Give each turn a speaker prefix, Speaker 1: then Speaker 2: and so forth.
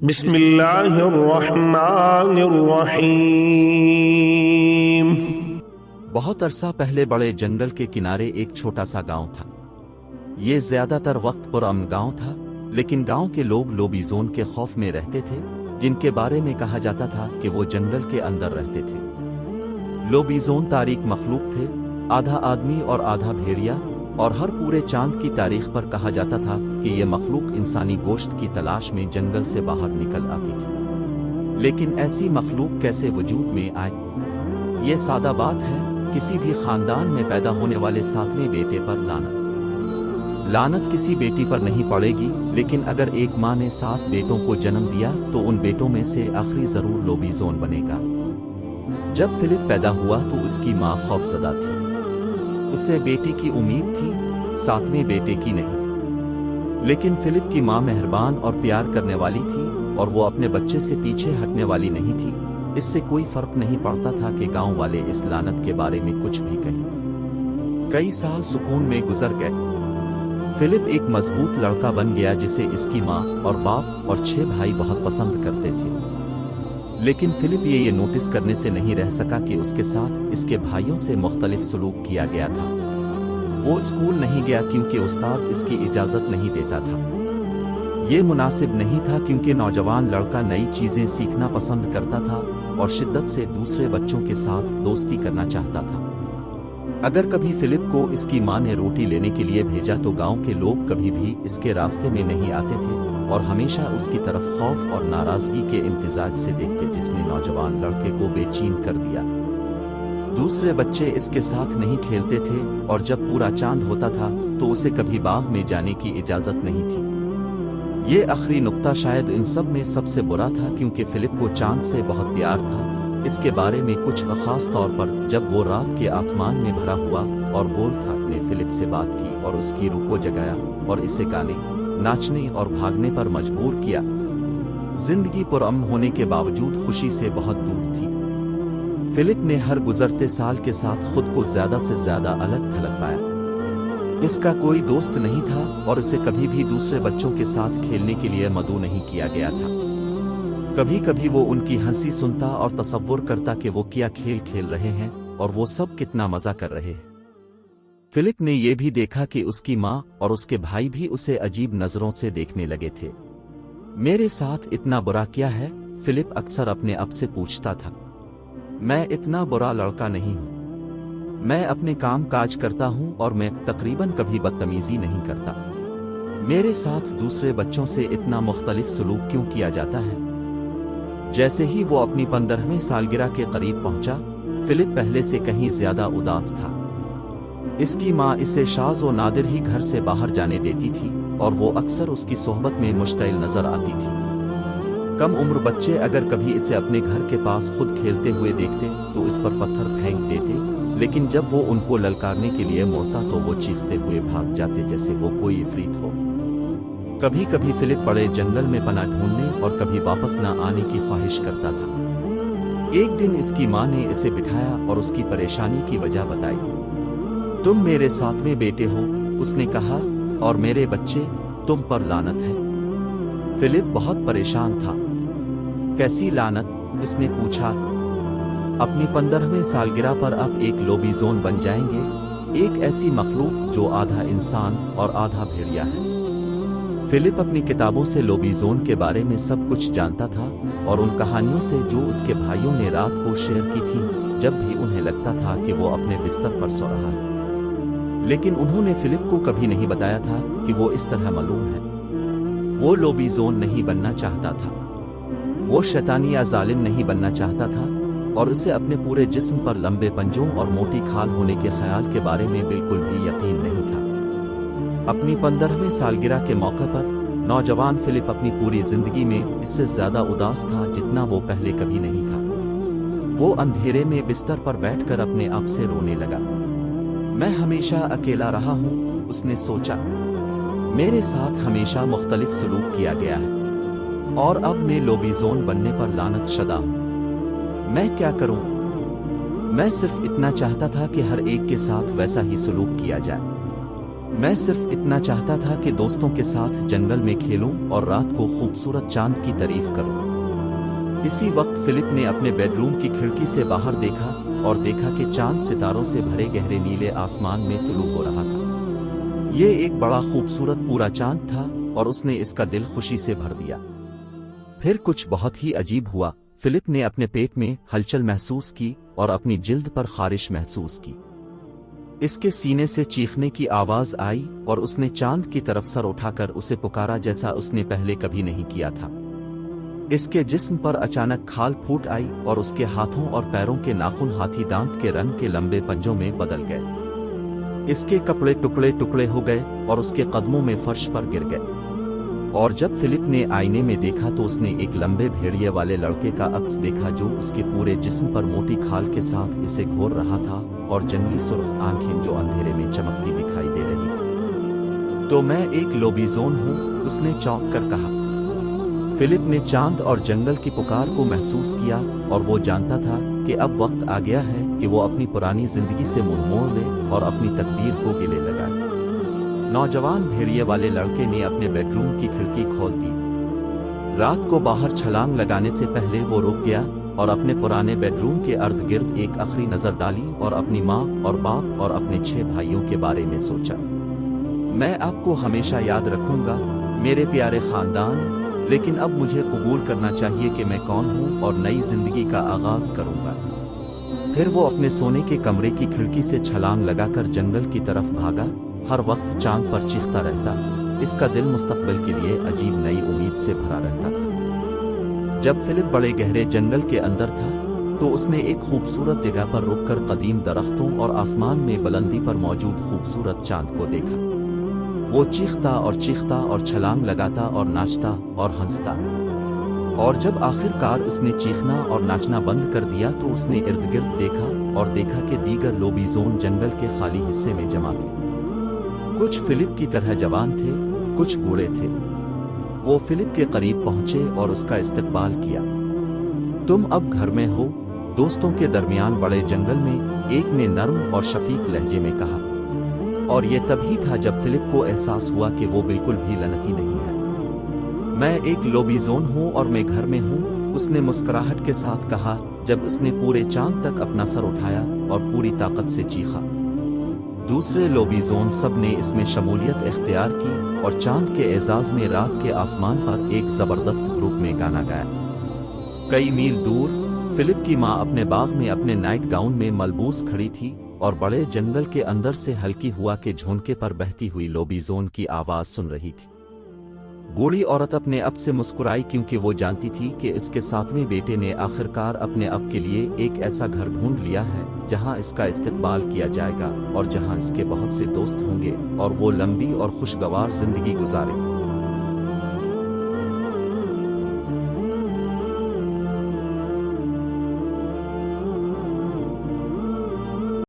Speaker 1: بسم اللہ الرحمن الرحیم۔
Speaker 2: بہت عرصہ پہلے بڑے جنگل کے کنارے ایک چھوٹا سا گاؤں تھا۔ یہ زیادہ تر وقت پرامن گاؤں تھا، لیکن گاؤں کے لوگ لوبیزون کے خوف میں رہتے تھے، جن کے بارے میں کہا جاتا تھا کہ وہ جنگل کے اندر رہتے تھے۔ لوبیزون تاریک مخلوق تھے، آدھا آدمی اور آدھا بھیڑیا، اور ہر پورے چاند کی تاریخ پر کہا جاتا تھا کہ یہ مخلوق انسانی گوشت کی تلاش میں جنگل سے باہر نکل آتی تھی۔ لیکن ایسی مخلوق کیسے وجود میں آئے؟ یہ سادہ بات ہے، کسی بھی خاندان میں پیدا ہونے والے 7ویں بیٹے پر لعنت کسی بیٹی پر نہیں پڑے گی، لیکن اگر ایک ماں نے 7 بیٹوں کو جنم دیا تو ان بیٹوں میں سے آخری ضرور لوبیزون بنے گا۔ جب فلپ پیدا ہوا تو اس کی ماں خوفزدہ تھی۔ اسے بیٹی کی امید تھی، 7ویں بیٹے کی نہیں۔ لیکن فلپ کی ماں مہربان اور پیار کرنے والی تھی، اور وہ اپنے بچے سے پیچھے ہٹنے والی نہیں تھی۔ اس سے کوئی فرق نہیں پڑتا تھا کہ گاؤں والے اس لعنت کے بارے میں کچھ بھی کہیں۔ کئی سال سکون میں گزر گئے۔ فلپ ایک مضبوط لڑکا بن گیا جسے اس کی ماں اور باپ اور 6 بھائی بہت پسند کرتے تھے۔ لیکن فلپ یہ نوٹس کرنے سے نہیں رہ سکا کہ اس کے ساتھ اس کے بھائیوں سے مختلف سلوک کیا گیا تھا۔ وہ اسکول نہیں گیا کیونکہ استاد اس کی اجازت نہیں دیتا تھا۔ یہ مناسب نہیں تھا کیونکہ نوجوان لڑکا نئی چیزیں سیکھنا پسند کرتا تھا اور شدت سے دوسرے بچوں کے ساتھ دوستی کرنا چاہتا تھا۔ اگر کبھی فلپ کو اس کی ماں نے روٹی لینے کے لیے بھیجا تو گاؤں کے لوگ کبھی بھی اس کے راستے میں نہیں آتے تھے اور ہمیشہ اس کی طرف خوف اور ناراضگی کے امتزاج سے دیکھتے، جس نے نوجوان لڑکے کو بے چین کر دیا۔ دوسرے بچے اس کے ساتھ نہیں کھیلتے تھے، اور جب پورا چاند ہوتا تھا تو اسے کبھی باغ میں جانے کی اجازت نہیں تھی۔ یہ آخری نقطہ شاید ان سب میں سب سے برا تھا، کیونکہ فلپ کو چاند سے بہت پیار تھا۔ اس کے بارے میں کچھ خاص طور پر جب وہ رات کے آسمان میں بھرا ہوا اور گول تھا، نے فلپ سے بات کی اور اس کی روح کو جگایا اور اسے گانے، ناچنے اور بھاگنے پر مجبور کیا۔ زندگی پرامن ہونے کے باوجود خوشی سے بہت دور تھی۔ فلپ نے ہر گزرتے سال کے ساتھ خود کو زیادہ سے زیادہ الگ تھلگ پایا۔ اس کا کوئی دوست نہیں تھا اور اسے کبھی بھی دوسرے بچوں کے ساتھ کھیلنے کے لیے مدعو نہیں کیا گیا تھا۔ کبھی کبھی وہ ان کی ہنسی سنتا اور تصور کرتا کہ وہ کیا کھیل کھیل رہے ہیں اور وہ سب کتنا مزہ کر رہے ہیں۔ فلپ نے یہ بھی دیکھا کہ اس کی ماں اور اس کے بھائی بھی اسے عجیب نظروں سے دیکھنے لگے تھے۔ میرے ساتھ اتنا برا کیا ہے؟ فلپ اکثر اپنے آپ سے پوچھتا تھا۔ میں اتنا برا لڑکا نہیں ہوں۔ میں اپنے کام کاج کرتا ہوں اور میں تقریباً کبھی بدتمیزی نہیں کرتا۔ میرے ساتھ دوسرے بچوں سے اتنا مختلف سلوک کیوں کیا جاتا ہے؟ جیسے ہی وہ اپنی 15ویں سالگرہ کے قریب پہنچا، فلپ پہلے سے کہیں زیادہ اداس تھا۔ اس کی ماں اسے شاذ و نادر ہی گھر سے باہر جانے دیتی تھی اور وہ اکثر اس کی صحبت میں مشتعل نظر آتی تھی۔ کم عمر بچے اگر کبھی اسے اپنے گھر کے پاس خود کھیلتے ہوئے دیکھتے تو اس پر پتھر پھینک دیتے، لیکن جب وہ ان کو للکارنے کے لیے مڑتا تو وہ چیختے ہوئے بھاگ جاتے جیسے وہ کوئی عفریت ہو۔ کبھی کبھی فلپ بڑے جنگل میں پناہ ڈھونڈنے اور کبھی واپس نہ آنے کی خواہش کرتا تھا۔ ایک دن اس کی ماں نے اسے بٹھایا اور اس کی پریشانی کی وجہ بتائی۔ تم میرے 7ویں بیٹے ہو، اس نے کہا، اور میرے بچے، تم پر لعنت ہے۔ فلپ بہت پریشان تھا۔ کیسی لعنت؟ اس نے پوچھا۔ اپنی 15ویں سالگرہ پر اب ایک لوبیزون بن جائیں گے، ایک ایسی مخلوق جو آدھا انسان اور آدھا بھیڑیا ہے۔ فلپ اپنی کتابوں سے لوبیزون کے بارے میں سب کچھ جانتا تھا اور ان کہانیوں سے جو اس کے بھائیوں نے رات کو شیئر کی تھی جب بھی انہیں لگتا تھا کہ وہ اپنے بستر پر سو رہا ہے۔ لیکن انہوں نے فلپ کو کبھی نہیں بتایا تھا کہ وہ اس طرح ملعون ہے۔ وہ لوبیزون نہیں بننا چاہتا تھا۔ وہ شیطانی یا ظالم نہیں بننا چاہتا تھا، اور اسے اپنے پورے جسم پر لمبے پنجوں اور موٹی کھال ہونے کے خیال کے بارے میں بالکل بھی یقین نہیں تھا۔ اپنی 15ویں سالگرہ کے موقع پر نوجوان فلپ اپنی پوری زندگی میں اس سے زیادہ اداس تھا جتنا وہ پہلے کبھی نہیں تھا۔ وہ اندھیرے میں بستر پر بیٹھ کر اپنے آپ سے رونے لگا۔ میں ہمیشہ اکیلا رہا ہوں، اس نے سوچا۔ میرے ساتھ ہمیشہ مختلف سلوک کیا گیا ہے، اور اب میں لوبیزون بننے پر لعنت شدہ ہوں۔ میں کیا کروں؟ میں صرف اتنا چاہتا تھا کہ ہر ایک کے ساتھ ویسا ہی سلوک کیا جائے۔ میں صرف اتنا چاہتا تھا کہ دوستوں کے ساتھ جنگل میں کھیلوں اور رات کو خوبصورت چاند کی تعریف کروں۔ اسی وقت فلپ نے اپنے بیڈ روم کی کھڑکی سے باہر دیکھا اور دیکھا کہ چاند ستاروں سے بھرے گہرے نیلے آسمان میں طلوع ہو رہا تھا۔ یہ ایک بڑا خوبصورت پورا چاند تھا اور اس نے اس کا دل خوشی سے بھر دیا۔ پھر کچھ بہت ہی عجیب ہوا۔ فلپ نے اپنے پیٹ میں ہلچل محسوس کی اور اپنی جلد پر خارش محسوس کی۔ اس کے سینے سے چیخنے کی آواز آئی اور اس نے چاند کی طرف سر اٹھا کر اسے پکارا جیسا اس نے پہلے کبھی نہیں کیا تھا۔ اس کے جسم پر اچانک کھال پھوٹ آئی اور اس کے ہاتھوں اور پیروں کے ناخن ہاتھی دانت کے رنگ کے لمبے پنجوں میں بدل گئے۔ اس کے کپڑے ٹکڑے ٹکڑے ہو گئے اور اس کے قدموں میں فرش پر گر گئے۔ اور جب فلپ نے آئینے میں دیکھا تو اس نے ایک لمبے بھیڑیے والے لڑکے کا عکس دیکھا جو اس کے پورے جسم پر موٹی کھال کے ساتھ اسے گھور رہا تھا اور جنگلی سرخ آنکھیں جو اندھیرے میں چمکتی دکھائی دے رہی تھی۔ تو میں ایک لوبیزون ہوں، اس نے چونک کر کہا۔ فلپ نے چاند اور جنگل کی پکار کو محسوس کیا اور وہ جانتا تھا کہ اب وقت آ گیا ہے کہ وہ اپنی پرانی زندگی سے منہ موڑ لے اور اپنی تقدیر کو گلے لگائے۔ نوجوان بھیڑیے والے لڑکے نے اپنے بیڈ روم کی کھڑکی کھول دی۔ رات کو باہر چھلانگ لگانے سے پہلے وہ رک گیا اور اپنے پرانے بیڈ روم کے ارد گرد ایک آخری نظر ڈالی اور اپنی ماں اور باپ اور اپنے 6 بھائیوں کے بارے میں سوچا۔ میں آپ کو ہمیشہ یاد رکھوں گا میرے پیارے خاندان، لیکن اب مجھے قبول کرنا چاہیے کہ میں کون ہوں اور نئی زندگی کا آغاز کروں گا۔ پھر وہ اپنے سونے کے کمرے کی کھڑکی سے چھلانگ لگا کر جنگل کی طرف بھاگا۔ ہر وقت چاند پر چیختا رہتا، اس کا دل مستقبل کے لیے عجیب نئی امید سے بھرا رہتا تھا۔ جب فلپ بڑے گہرے جنگل کے اندر تھا تو اس نے ایک خوبصورت جگہ پر رک کر قدیم درختوں اور آسمان میں بلندی پر موجود خوبصورت چاند کو دیکھا۔ وہ چیختا اور چھلانگ لگاتا اور ناچتا اور ہنستا، اور جب آخر کار اس نے چیخنا اور ناچنا بند کر دیا تو اس نے ارد گرد دیکھا اور دیکھا کہ دیگر لوبیزون جنگل کے خالی حصے میں جمع تھے۔ کچھ فلپ کی طرح جوان تھے، کچھ بوڑھے تھے۔ وہ فلپ کے قریب پہنچے اور اس کا استقبال کیا۔ تم اب گھر میں ہو، دوستوں کے درمیان بڑے جنگل میں، ایک نے نرم اور شفیق لہجے میں کہا۔ اور یہ تب ہی تھا جب فلپ کو احساس ہوا کہ وہ بالکل بھی لعنتی نہیں ہے۔ میں ایک لوبیزون ہوں اور میں گھر میں ہوں، اس نے مسکراہٹ کے ساتھ کہا جب اس نے پورے چاند تک اپنا سر اٹھایا اور پوری طاقت سے چیخا۔ دوسرے لوبیزون سب نے اس میں شمولیت اختیار کی اور چاند کے اعزاز میں رات کے آسمان پر ایک زبردست گروپ میں گانا گایا۔ کئی میل دور فلپ کی ماں اپنے باغ میں اپنے نائٹ گاؤن میں ملبوس کھڑی تھی اور بڑے جنگل کے اندر سے ہلکی ہوا کے جھونکے پر بہتی ہوئی لوبیزون کی آواز سن رہی تھی۔ بوڑھی عورت اپنے اب سے مسکرائی کیونکہ وہ جانتی تھی کہ اس کے 7ویں بیٹے نے آخرکار اپنے اب کے لیے ایک ایسا گھر ڈھونڈ لیا ہے جہاں اس کا استقبال کیا جائے گا اور جہاں اس کے بہت سے دوست ہوں گے اور وہ لمبی اور خوشگوار زندگی گزارے۔